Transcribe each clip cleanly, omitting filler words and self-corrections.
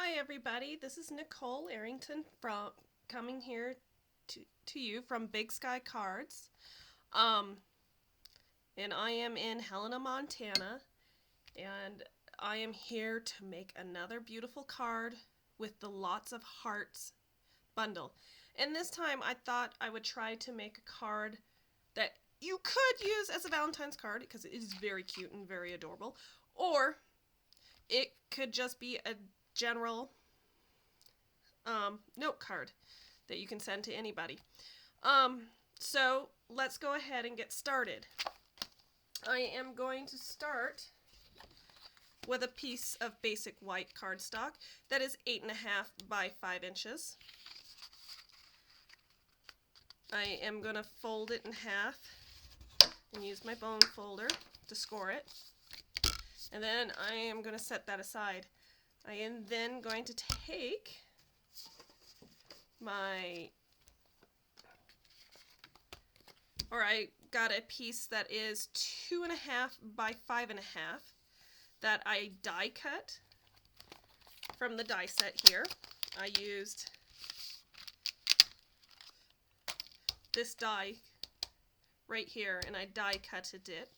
Hi everybody, this is Nicole Arrington coming here to you from Big Sky Cards. And I am in Helena, Montana, and I am here to make another beautiful card with the Lots of Hearts bundle. And this time I thought I would try to make a card that you could use as a Valentine's card because it is very cute and very adorable, or it could just be a general note card that you can send to anybody. So let's go ahead and get started. I am going to start with a piece of basic white cardstock that is 8.5 by 5 inches. I am going to fold it in half and use my bone folder to score it. And then I am going to set that aside. I am then going to take I got a piece that is 2.5 by 5.5 that I die cut from the die set here. I used this die right here and I die cutted it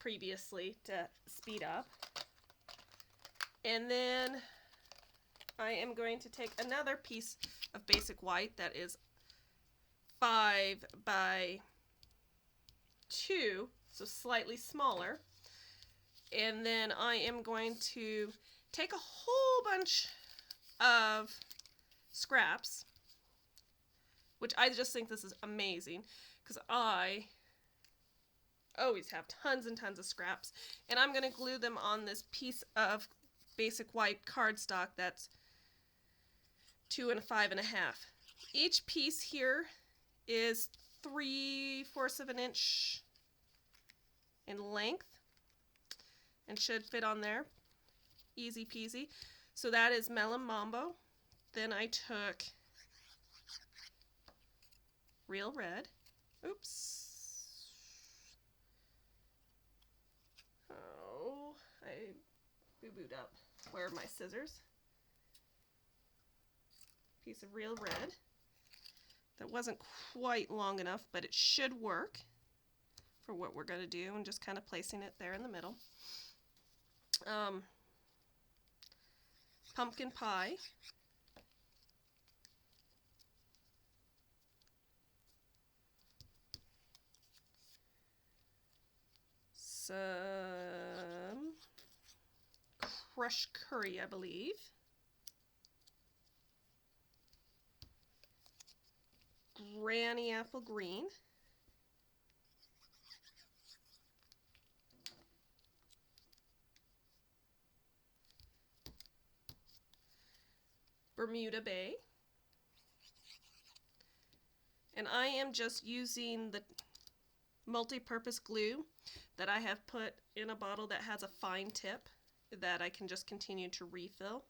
previously to speed up. And then I am going to take another piece of basic white that is 5 by 2, so slightly smaller. And then I am going to take a whole bunch of scraps, which I just think this is amazing because I always have tons and tons of scraps, and I'm going to glue them on this piece of basic white cardstock that's 2 and 5.5. Each piece here is 3/4 of an inch in length and should fit on there easy peasy. So that is Melon Mambo. Then I took Real Red. Oops. Oh, I boo-booed up. Where are my scissors? Piece of Real Red. That wasn't quite long enough, but it should work for what we're going to do, and just kind of placing it there in the middle. Pumpkin Pie. Some crushed curry, I believe. Granny apple green. Bermuda Bay. And I am just using the multi-purpose glue that I have put in a bottle that has a fine tip that I can just continue to refill.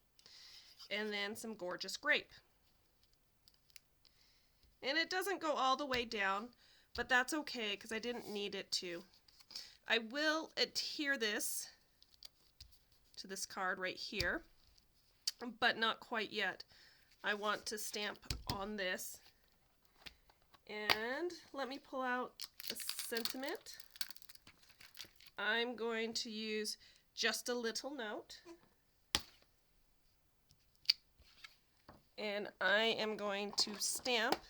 And then some gorgeous grape. And it doesn't go all the way down, but that's okay because I didn't need it to. I will adhere this to this card right here, but not quite yet. I want to stamp on this. And let me pull out a sentiment. I'm going to use Just a Little Note. And I am going to stamp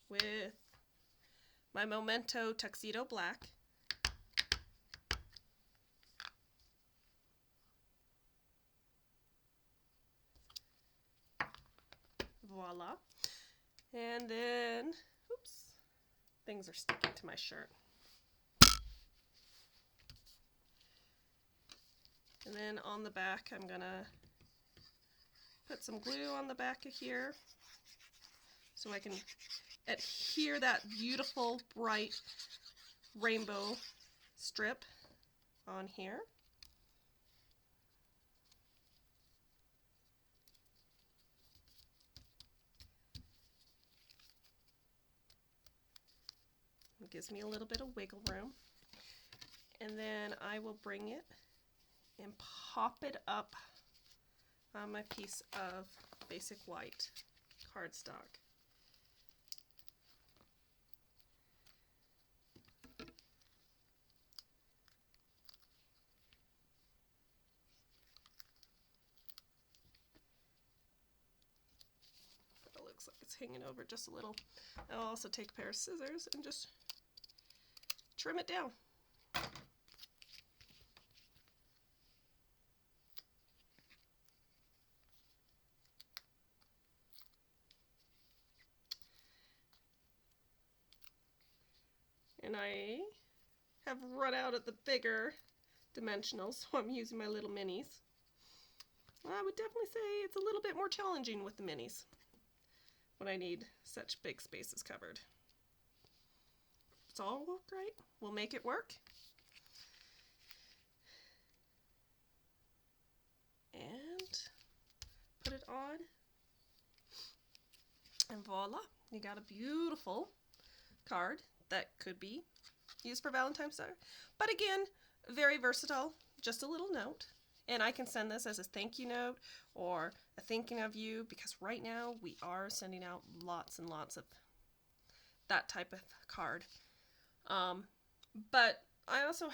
with my Memento Tuxedo Black. Voila. And then, oops, things are sticking to my shirt. And then on the back, I'm gonna put some glue on the back of here so I can adhere that beautiful bright rainbow strip on here. It gives me a little bit of wiggle room. And then I will bring it and pop it up on my piece of basic white cardstock. It looks like it's hanging over just a little. I'll also take a pair of scissors and just trim it down. And I have run out of the bigger dimensionals, so I'm using my little minis. I would definitely say it's a little bit more challenging with the minis when I need such big spaces covered. It's all right. We'll make it work. And put it on. And voila, you got a beautiful card that could be used for Valentine's Day. But again, very versatile, just a little note. And I can send this as a thank you note or a thinking of you, because right now we are sending out lots and lots of that type of card. But I also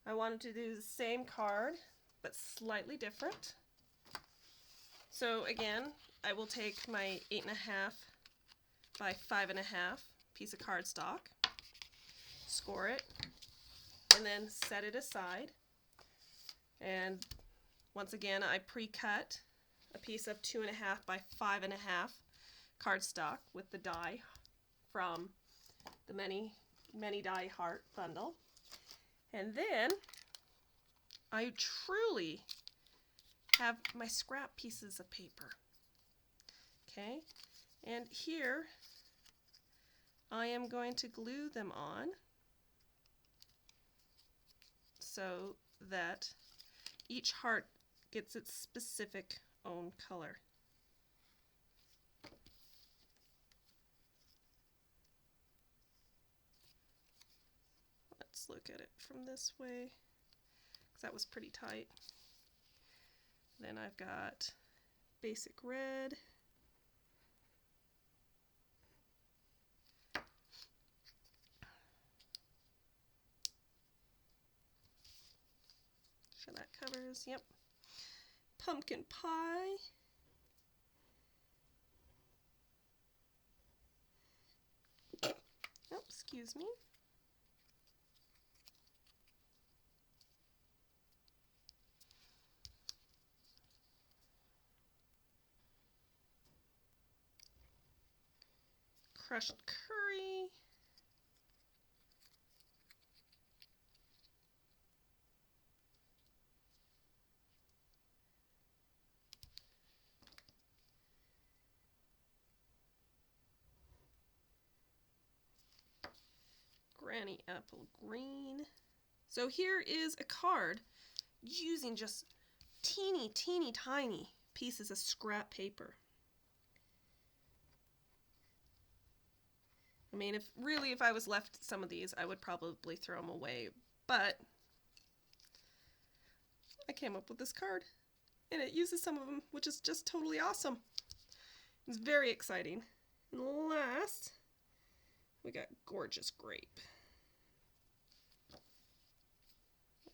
I wanted to do the same card, but slightly different. So again, I will take my 8.5 by 5.5 piece of cardstock, score it, and then set it aside. And once again, I pre-cut a piece of 2.5 by 5.5 cardstock with the die from the many die heart bundle. And then I truly have my scrap pieces of paper. Okay, and here I am going to glue them on so that each heart gets its specific own color. Let's look at it from this way, because that was pretty tight. Then I've got basic red, sure that covers, yep. Pumpkin pie, oh, excuse me. Crushed curry, Granny apple green. So here is a card using just teeny tiny pieces of scrap paper. I mean, if I was left some of these, I would probably throw them away, but I came up with this card, and it uses some of them, which is just totally awesome. It's very exciting. And last, we got gorgeous grape.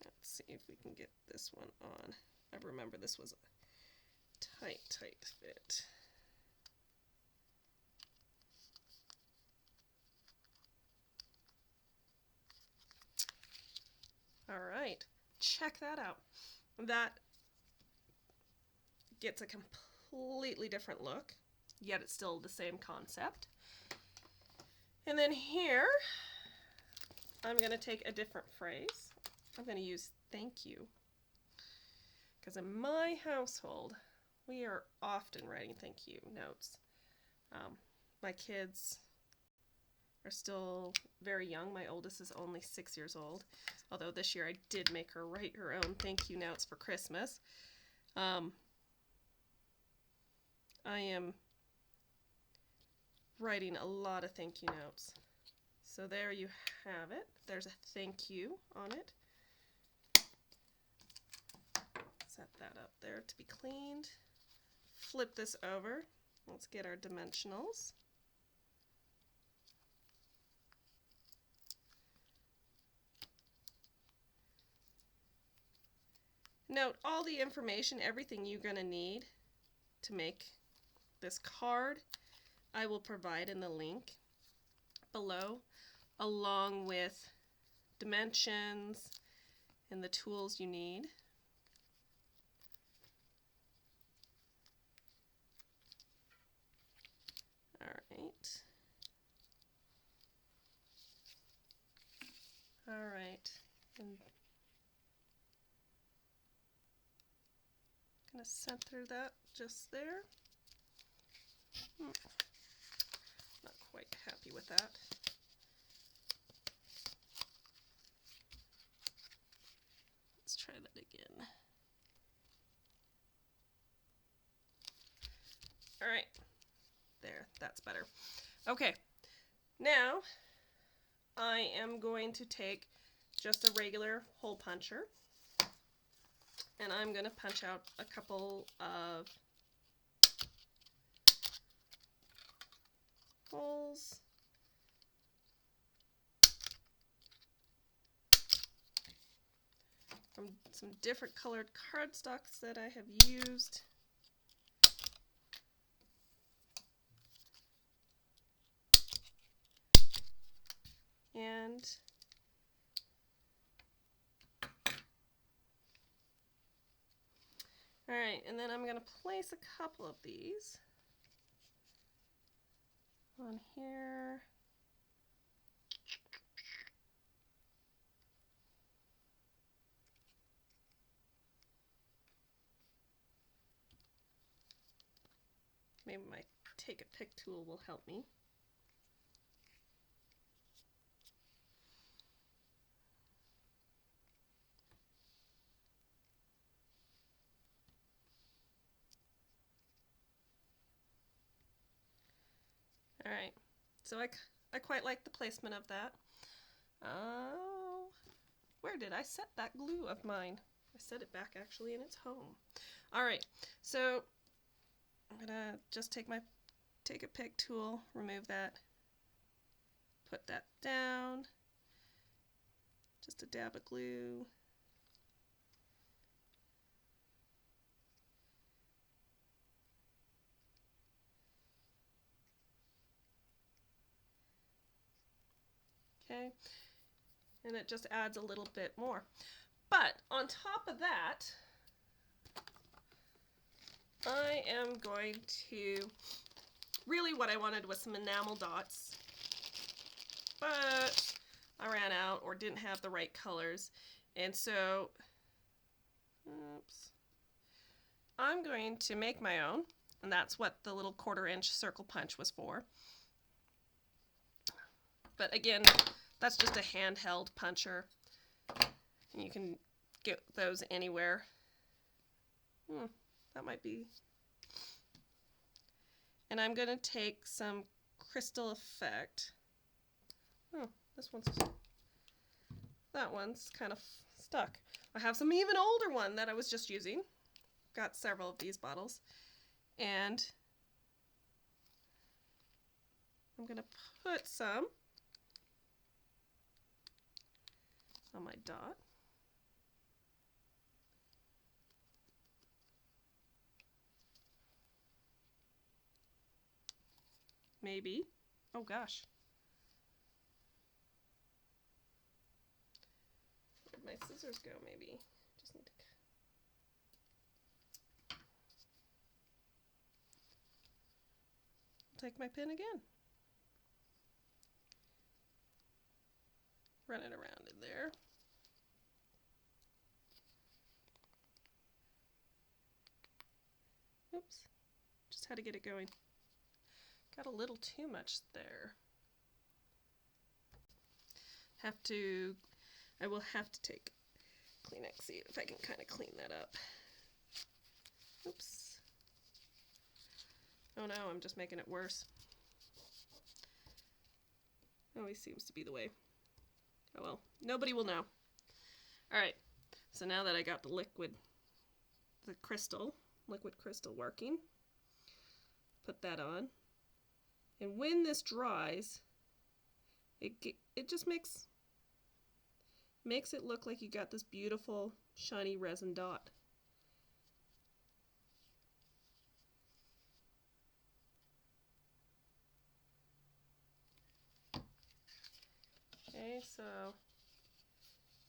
Let's see if we can get this one on. I remember this was a tight fit. All right, check that out. That gets a completely different look, yet it's still the same concept. And then here, I'm going to take a different phrase. I'm going to use thank you, because in my household, we are often writing thank you notes. My kids are still very young. My oldest is only 6 years old, although this year I did make her write her own thank you notes for Christmas. I am writing a lot of thank you notes. So there you have it. There's a thank you on it. Set that up there to be cleaned. Flip this over. Let's get our dimensionals. Note all the information, everything you're going to need to make this card, I will provide in the link below, along with dimensions and the tools you need. All right, and I'm going to center that just there. Not quite happy with that. Let's try that again. All right, there, that's better. Okay, now I am going to take just a regular hole puncher, and I'm going to punch out a couple of holes. From some different colored cardstocks that I have used. And all right, and then I'm going to place a couple of these on here. Maybe my take a pick tool will help me. All right, so I quite like the placement of that. Oh, where did I set that glue of mine? I set it back actually in its home. All right, so I'm gonna just take my take a pick tool, remove that, put that down, just a dab of glue. Okay, and it just adds a little bit more. But on top of that, I am going to, really what I wanted was some enamel dots, but I ran out or didn't have the right colors, and so, oops, I'm going to make my own, and that's what the little 1/4 inch circle punch was for. But again, that's just a handheld puncher. You can get those anywhere. That might be. And I'm going to take some Crystal Effect. Oh, that one's kind of stuck. I have some even older one that I was just using. Got several of these bottles. And I'm going to put some on my dot. Maybe. Oh gosh. Where'd my scissors go? Maybe. Just need to. Take my pen again. Run it around in there. Oops. Just had to get it going. Got a little too much there. I will have to take Kleenex, see if I can kind of clean that up. Oops. Oh no, I'm just making it worse. Always seems to be the way. Oh well, nobody will know. Alright, so now that I got the liquid the crystal, liquid crystal working. Put that on. And when this dries, it just makes it look like you got this beautiful shiny resin dot. Okay, so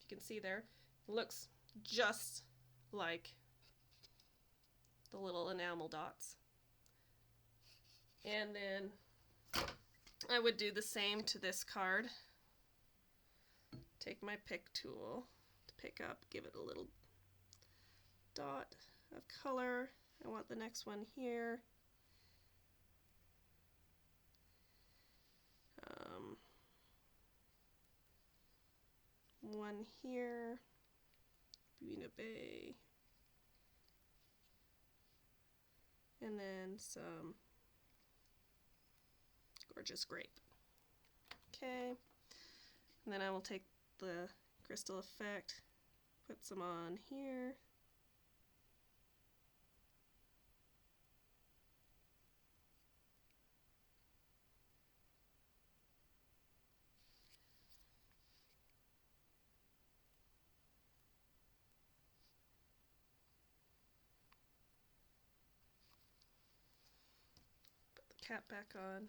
you can see there, it looks just like the little enamel dots. And then I would do the same to this card. Take my pick tool to pick up, give it a little dot of color. I want the next one here. One here, Bermuda Bay, and then some gorgeous grape. Okay, and then I will take the crystal effect, put some on here. Cap back on,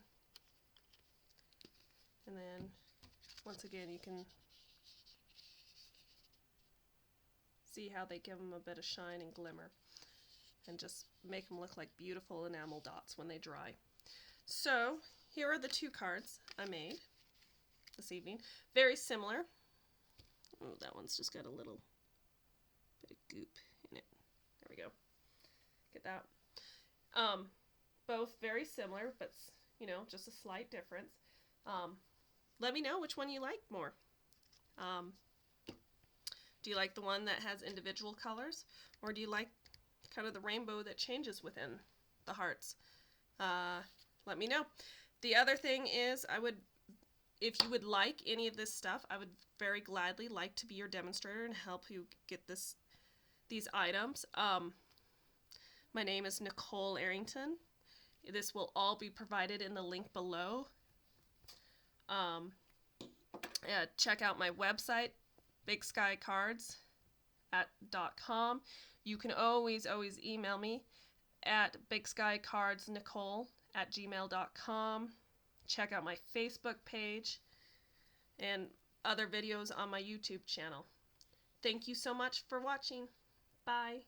and then once again you can see how they give them a bit of shine and glimmer and just make them look like beautiful enamel dots when they dry. So here are the two cards I made this evening. Very similar. Oh, that one's just got a little bit of goop in it. There we go. Get that. Both very similar, but you know, just a slight difference. Let me know which one you like more. Do you like the one that has individual colors, or do you like kind of the rainbow that changes within the hearts? Let me know. The other thing is, if you would like any of this stuff, I would very gladly like to be your demonstrator and help you get these items. My name is Nicole Arrington. This will all be provided in the link below. Check out my website, bigskycards.com. You can always email me at bigskycardsnicole@gmail.com. Check out my Facebook page and other videos on my YouTube channel. Thank you so much for watching. Bye.